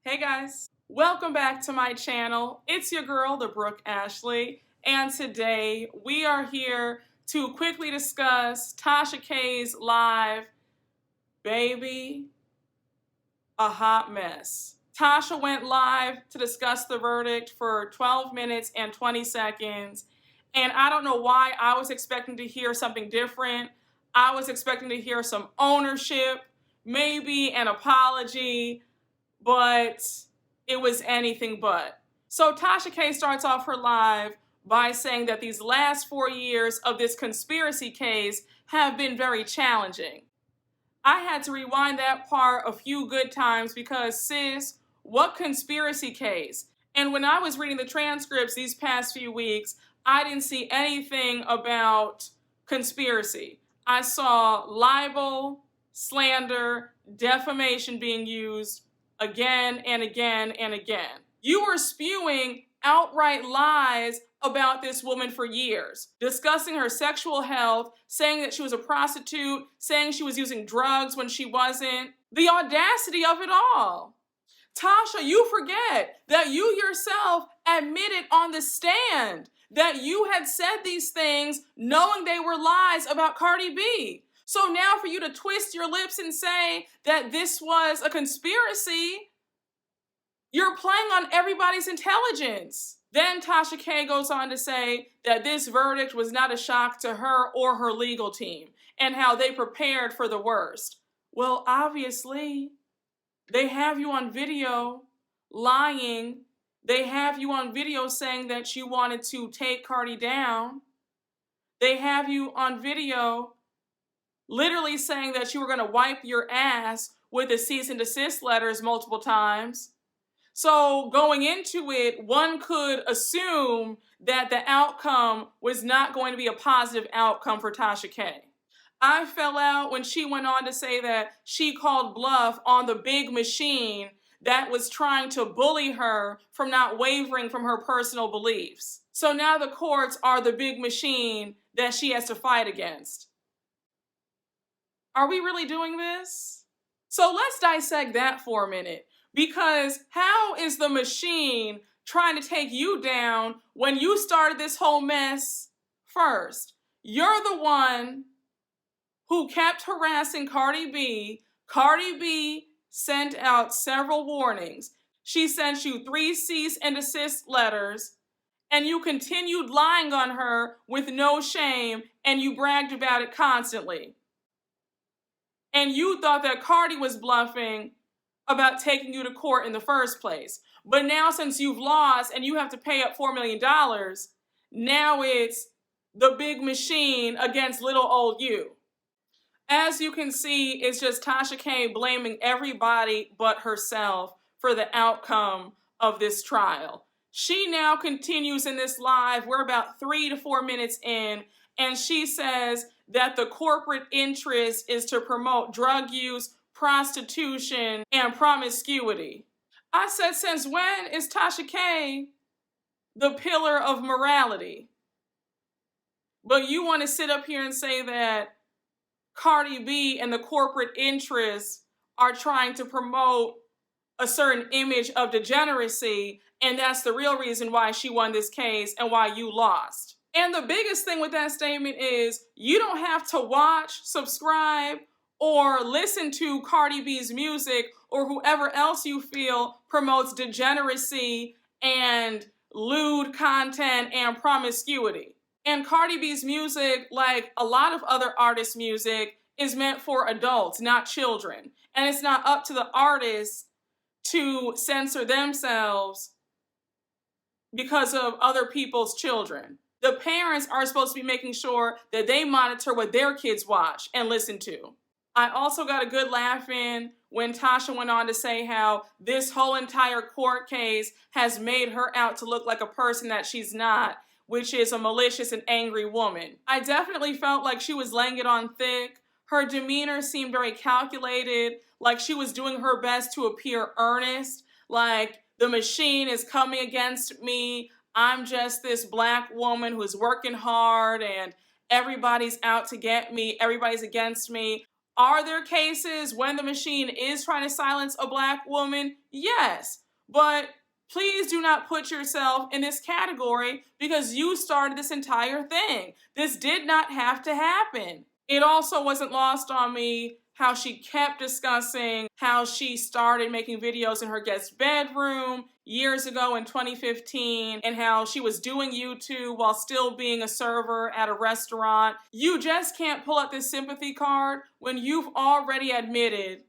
Hey guys, welcome back to my channel. It's your girl, the Brooke Ashley, and today we are here to quickly discuss Tasha K's live, Baby, a hot mess. Tasha went live to discuss the verdict for 12 minutes and 20 seconds, and I don't know why I was expecting to hear something different. I was expecting to hear some ownership, maybe an apology, but it was anything but. So Tasha K starts off her live by saying that these last 4 years of this conspiracy case have been very challenging. I had to rewind that part a few good times because, sis, what conspiracy case? And when I was reading the transcripts these past few weeks, I didn't see anything about conspiracy. I saw libel, slander, defamation being used again and again and again. You were spewing outright lies about this woman for years, discussing her sexual health, saying that she was a prostitute, saying she was using drugs when she wasn't. The audacity of it all. Tasha, you forget that you yourself admitted on the stand that you had said these things knowing they were lies about CardiB. So now for you to twist your lips and say that this was a conspiracy, you're playing on everybody's intelligence. Then Tasha K goes on to say that this verdict was not a shock to her or her legal team and how they prepared for the worst. Well, obviously, they have you on video lying. They have you on video saying that you wanted to take Cardi down. They have you on video literally saying that you were going to wipe your ass with the cease and desist letters multiple times. So going into it, one could assume that the outcome was not going to be a positive outcome for Tasha K. I fell out when she went on to say that she called bluff on the big machine that was trying to bully her from not wavering from her personal beliefs. So now the courts are the big machine that she has to fight against. Are we really doing this? So let's dissect that for a minute. Because how is the machine trying to take you down when you started this whole mess first? You're the one who kept harassing CardiB. CardiB sent out several warnings. She sent you 3 cease and desist letters, and you continued lying on her with no shame, and you bragged about it constantly. And you thought that Cardi was bluffing about taking you to court in the first place. But now since you've lost and you have to pay up $4 million, now it's the big machine against little old you. As you can see, it's just Tasha K blaming everybody but herself for the outcome of this trial. She now continues in this live. We're about 3 to 4 minutes in, and she says that the corporate interest is to promote drug use, prostitution, and promiscuity. I said, since when is Tasha K the pillar of morality? But you want to sit up here and say that CardiB and the corporate interests are trying to promote a certain image of degeneracy, and that's the real reason why she won this case and why you lost. And the biggest thing with that statement is you don't have to watch, subscribe, or listen to CardiB's music or whoever else you feel promotes degeneracy and lewd content and promiscuity. And CardiB's music, like a lot of other artists' music, is meant for adults, not children. And it's not up to the artists to censor themselves because of other people's children. The parents are supposed to be making sure that they monitor what their kids watch and listen to. I also got a good laugh in when Tasha went on to say how this whole entire court case has made her out to look like a person that she's not, which is a malicious and angry woman. I definitely felt like she was laying it on thick. Her demeanor seemed very calculated, like she was doing her best to appear earnest, like the machine is coming against me. I'm just this black woman who's working hard and everybody's out to get me. Everybody's against me. Are there cases when the machine is trying to silence a Black woman? Yes, but please do not put yourself in this category because you started this entire thing. This did not have to happen. It also wasn't lost on me how she kept discussing how she started making videos in her guest bedroom years ago in 2015 and how she was doing YouTube while still being a server at a restaurant. You just can't pull out this sympathy card when you've already admitted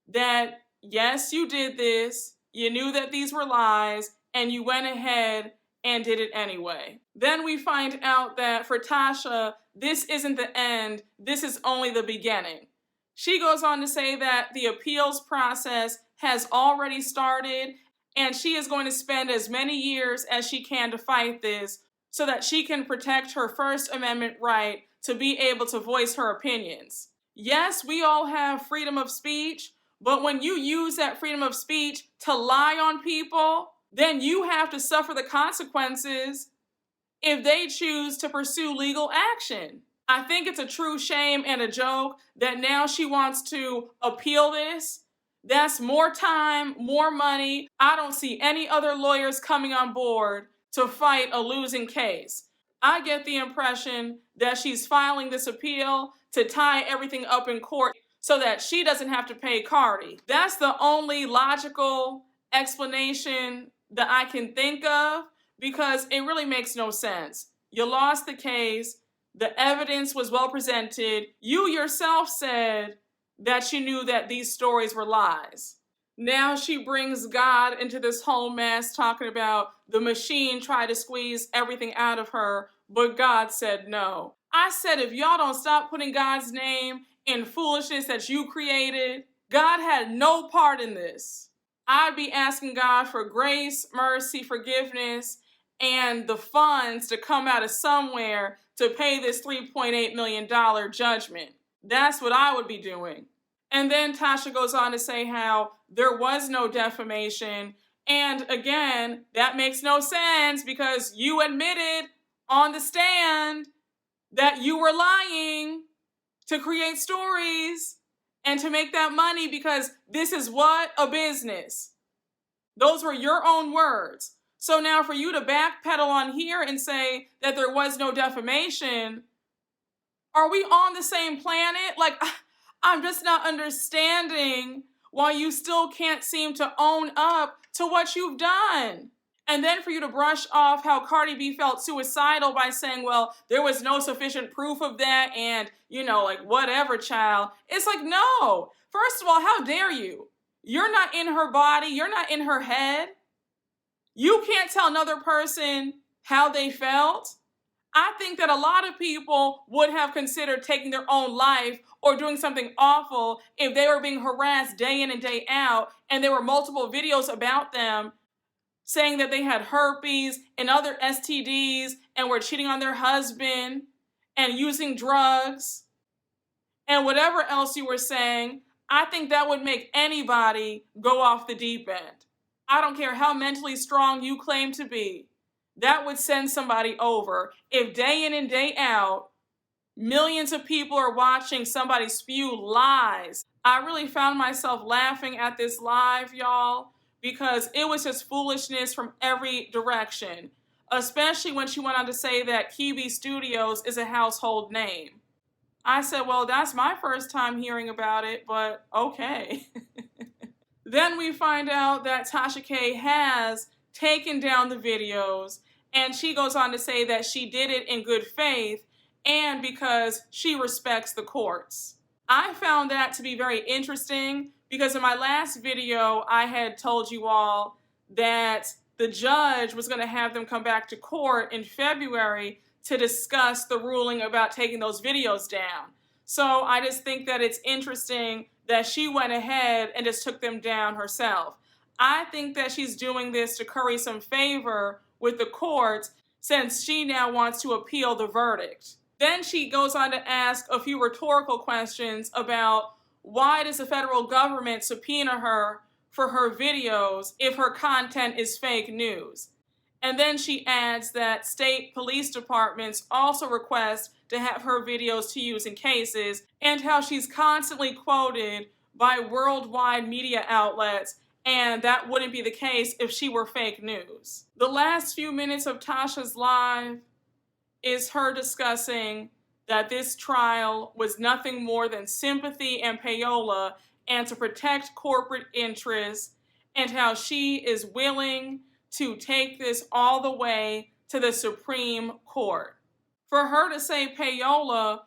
that, yes, you did this, you knew that these were lies, and you went ahead and did it anyway. Then we find out that for Tasha, this isn't the end, this is only the beginning. She goes on to say that the appeals process has already started and she is going to spend as many years as she can to fight this so that she can protect her First Amendment right to be able to voice her opinions. Yes, we all have freedom of speech, but when you use that freedom of speech to lie on people, then you have to suffer the consequences if they choose to pursue legal action. I think it's a true shame and a joke that now she wants to appeal this. That's more time, more money. I don't see any other lawyers coming on board to fight a losing case. I get the impression that she's filing this appeal to tie everything up in court so that she doesn't have to pay CardiB. That's the only logical explanation that I can think of because it really makes no sense. You lost the case. The evidence was well presented. You yourself said that you knew that these stories were lies. Now she brings God into this whole mess, talking about the machine tried to squeeze everything out of her, but God said no. I said, if y'all don't stop putting God's name in foolishness that you created, God had no part in this. I'd be asking God for grace, mercy, forgiveness, and the funds to come out of somewhere to pay this $3.8 million judgment. That's what I would be doing. And then Tasha goes on to say how there was no defamation. And again, that makes no sense because you admitted on the stand that you were lying to create stories and to make that money because this is what? A business. Those were your own words. So now for you to backpedal on here and say that there was no defamation, are we on the same planet? Like, I'm just not understanding why you still can't seem to own up to what you've done. And then for you to brush off how CardiB felt suicidal by saying, well, there was no sufficient proof of that and, like whatever, child. It's like, no. First of all, how dare you? You're not in her body. You're not in her head. You can't tell another person how they felt. I think that a lot of people would have considered taking their own life or doing something awful if they were being harassed day in and day out and there were multiple videos about them saying that they had herpes and other STDs and were cheating on their husband and using drugs and whatever else you were saying. I think that would make anybody go off the deep end. I don't care how mentally strong you claim to be. That would send somebody over. If day in and day out, millions of people are watching somebody spew lies. I really found myself laughing at this live, y'all, because it was just foolishness from every direction, especially when she went on to say that CardiB Studios is a household name. I said, well, that's my first time hearing about it, but okay. Then we find out that Tasha K has taken down the videos, and she goes on to say that she did it in good faith and because she respects the courts. I found that to be very interesting because in my last video, I had told you all that the judge was going to have them come back to court in February to discuss the ruling about taking those videos down. So I just think that it's interesting that she went ahead and just took them down herself. I think that she's doing this to curry some favor with the courts since she now wants to appeal the verdict. Then she goes on to ask a few rhetorical questions about why does the federal government subpoena her for her videos if her content is fake news? And then she adds that state police departments also request to have her videos to use in cases, and how she's constantly quoted by worldwide media outlets, and that wouldn't be the case if she were fake news. The last few minutes of Tasha's live is her discussing that this trial was nothing more than sympathy and payola and to protect corporate interests, and how she is willing to take this all the way to the Supreme Court. For her to say payola,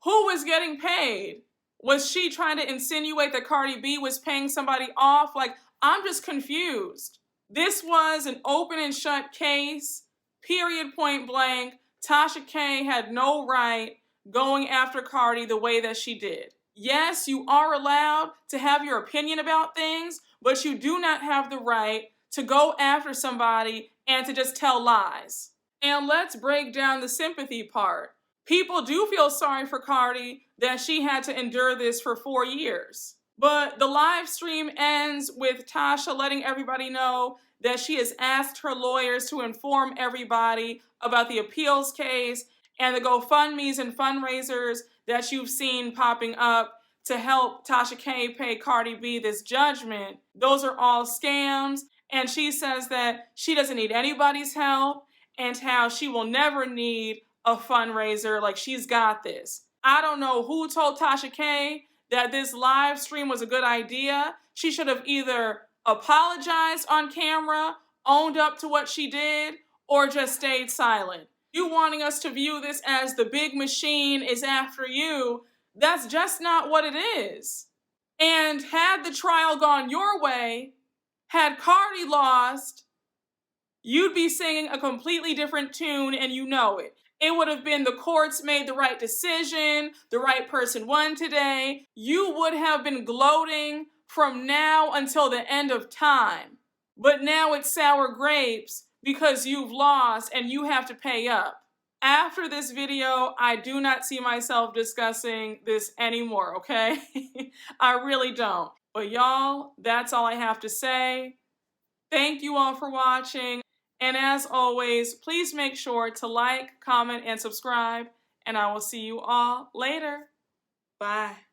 who was getting paid? Was she trying to insinuate that CardiB was paying somebody off? Like, I'm just confused. This was an open and shut case, period, point blank. Tasha K had no right going after Cardi the way that she did. Yes, you are allowed to have your opinion about things, but you do not have the right to go after somebody and to just tell lies. And let's break down the sympathy part. People do feel sorry for Cardi that she had to endure this for 4 years. But the live stream ends with Tasha letting everybody know that she has asked her lawyers to inform everybody about the appeals case and the GoFundMes and fundraisers that you've seen popping up to help Tasha K pay CardiB this judgment. Those are all scams, and she says that she doesn't need anybody's help and how she will never need a fundraiser, like she's got this. I don't know who told Tasha K that this live stream was a good idea. She should have either apologized on camera, owned up to what she did, or just stayed silent. You wanting us to view this as the big machine is after you, that's just not what it is. And had the trial gone your way, had Cardi lost, you'd be singing a completely different tune, and you know it. It would have been the courts made the right decision, the right person won today. You would have been gloating from now until the end of time. But now it's sour grapes because you've lost and you have to pay up. After this video, I do not see myself discussing this anymore, okay? I really don't. But y'all, that's all I have to say. Thank you all for watching. And as always, please make sure to like, comment, and subscribe. And I will see you all later. Bye.